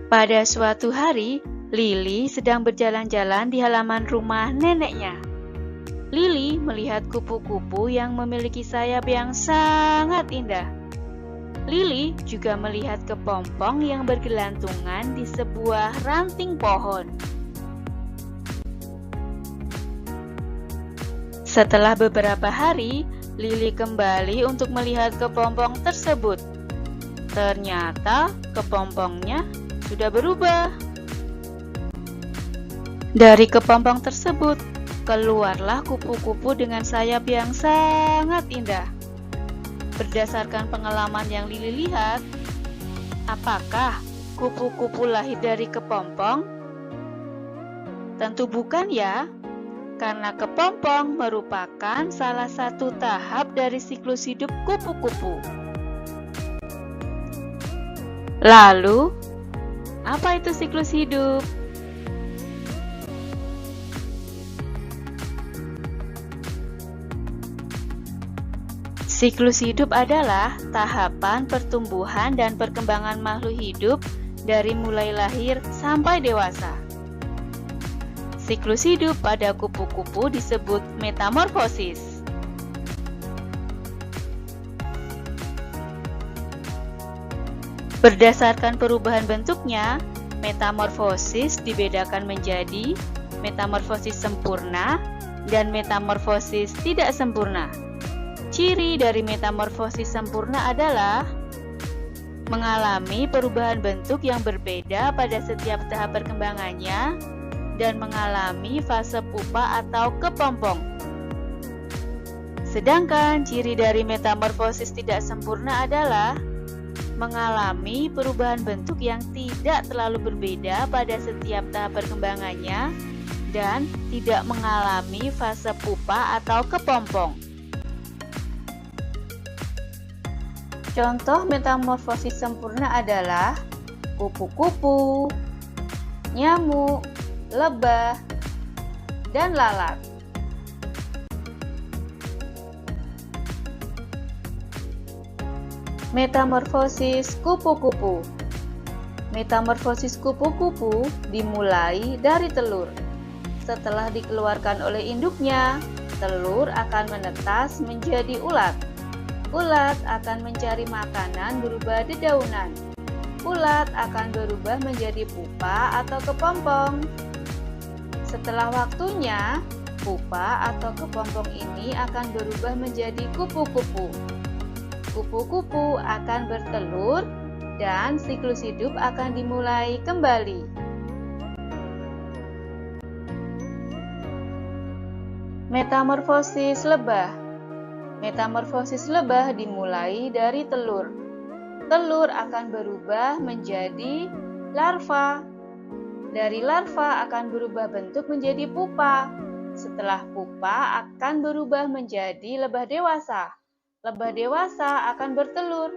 Pada suatu hari, Lily sedang berjalan-jalan di halaman rumah neneknya. Lily melihat kupu-kupu yang memiliki sayap yang sangat indah. Lily juga melihat kepompong yang bergelantungan di sebuah ranting pohon. Setelah beberapa hari, Lily kembali untuk melihat kepompong tersebut. Ternyata kepompongnya sudah berubah. Dari kepompong tersebut, keluarlah kupu-kupu dengan sayap yang sangat indah. Berdasarkan pengalaman yang Lily lihat, apakah kupu-kupu lahir dari kepompong? Tentu bukan ya, karena kepompong merupakan salah satu tahap dari siklus hidup kupu-kupu. Lalu, apa itu siklus hidup? Siklus hidup adalah tahapan pertumbuhan dan perkembangan makhluk hidup dari mulai lahir sampai dewasa. Siklus hidup pada kupu-kupu disebut metamorfosis. Berdasarkan perubahan bentuknya, metamorfosis dibedakan menjadi metamorfosis sempurna dan metamorfosis tidak sempurna. Ciri dari metamorfosis sempurna adalah mengalami perubahan bentuk yang berbeda pada setiap tahap perkembangannya dan mengalami fase pupa atau kepompong. Sedangkan ciri dari metamorfosis tidak sempurna adalah mengalami perubahan bentuk yang tidak terlalu berbeda pada setiap tahap perkembangannya dan tidak mengalami fase pupa atau kepompong. Contoh metamorfosis sempurna adalah kupu-kupu, nyamuk, lebah, dan lalat. Metamorfosis kupu-kupu. Metamorfosis kupu-kupu dimulai dari telur. Setelah dikeluarkan oleh induknya, telur akan menetas menjadi ulat. Ulat akan mencari makanan berupa dedaunan. Ulat akan berubah menjadi pupa atau kepompong. Setelah waktunya, pupa atau kepompong ini akan berubah menjadi kupu-kupu. Kupu-kupu akan bertelur dan siklus hidup akan dimulai kembali. Metamorfosis lebah. Metamorfosis lebah dimulai dari telur. Telur akan berubah menjadi larva. Dari larva akan berubah bentuk menjadi pupa. Setelah pupa akan berubah menjadi lebah dewasa. Lebah dewasa akan bertelur.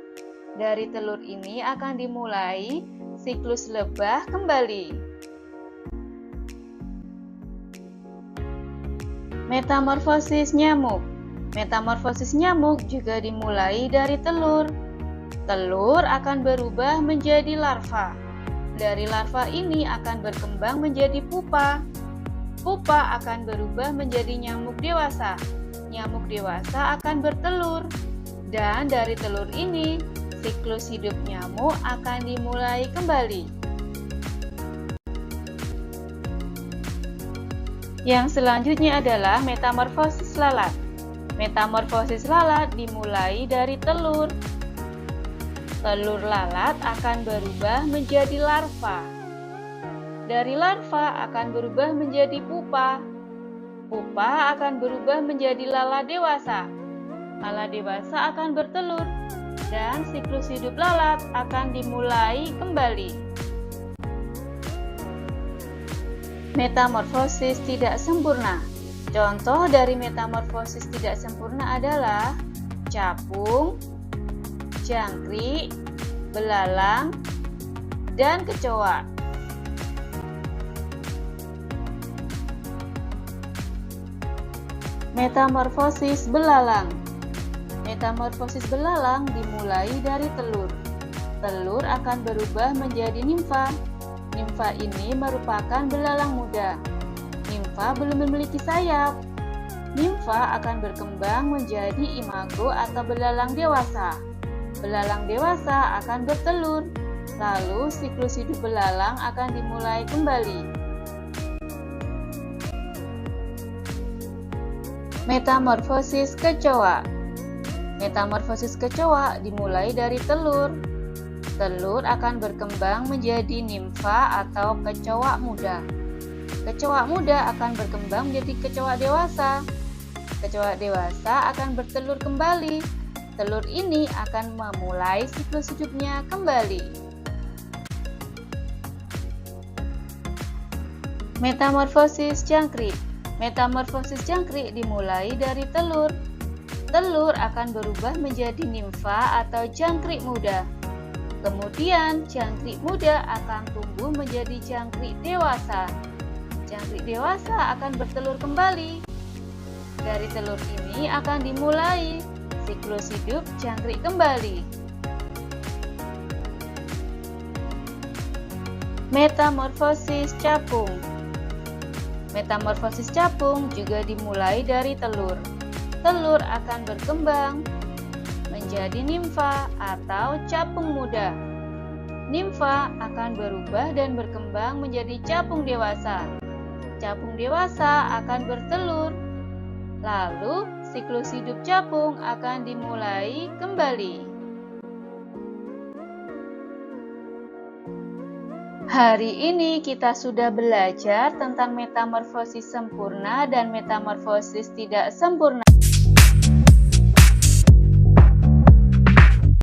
Dari telur ini akan dimulai siklus lebah kembali. Metamorfosis nyamuk. Metamorfosis nyamuk juga dimulai dari telur. Telur akan berubah menjadi larva. Dari larva ini akan berkembang menjadi pupa. Pupa akan berubah menjadi nyamuk dewasa. Nyamuk dewasa akan bertelur. Dan dari telur ini, siklus hidup nyamuk akan dimulai kembali. Yang selanjutnya adalah metamorfosis lalat. Metamorfosis lalat dimulai dari telur. Telur lalat akan berubah menjadi larva. Dari larva akan berubah menjadi pupa. Pupa akan berubah menjadi lalat dewasa. Lalat dewasa akan bertelur dan siklus hidup lalat akan dimulai kembali. Metamorfosis tidak sempurna. Contoh dari metamorfosis tidak sempurna adalah capung, jangkrik, belalang, dan kecoa. Metamorfosis belalang. Metamorfosis belalang dimulai dari telur. Telur akan berubah menjadi nimfa. nimfa ini merupakan belalang muda. Nimfa belum memiliki sayap. Nimfa akan berkembang menjadi imago atau belalang dewasa. Belalang dewasa akan bertelur, lalu siklus hidup belalang akan dimulai kembali. Metamorfosis kecoa. Metamorfosis kecoa dimulai dari telur. Telur akan berkembang menjadi nimfa atau kecoa muda. Kecoa muda akan berkembang menjadi kecoa dewasa. Kecoa dewasa akan bertelur kembali. Telur ini akan memulai siklus hidupnya kembali. Metamorfosis jangkrik. Metamorfosis jangkrik dimulai dari telur. Telur akan berubah menjadi nimfa atau jangkrik muda. Kemudian jangkrik muda akan tumbuh menjadi jangkrik dewasa. Jangkrik dewasa akan bertelur kembali. Dari telur ini akan dimulai siklus hidup jangkrik kembali. Metamorfosis capung. Metamorfosis capung juga dimulai dari telur. Telur akan berkembang menjadi nimfa atau capung muda. Nimfa akan berubah dan berkembang menjadi capung dewasa. Capung dewasa akan bertelur. Lalu, siklus hidup capung akan dimulai kembali. Hari ini kita sudah belajar tentang metamorfosis sempurna dan metamorfosis tidak sempurna.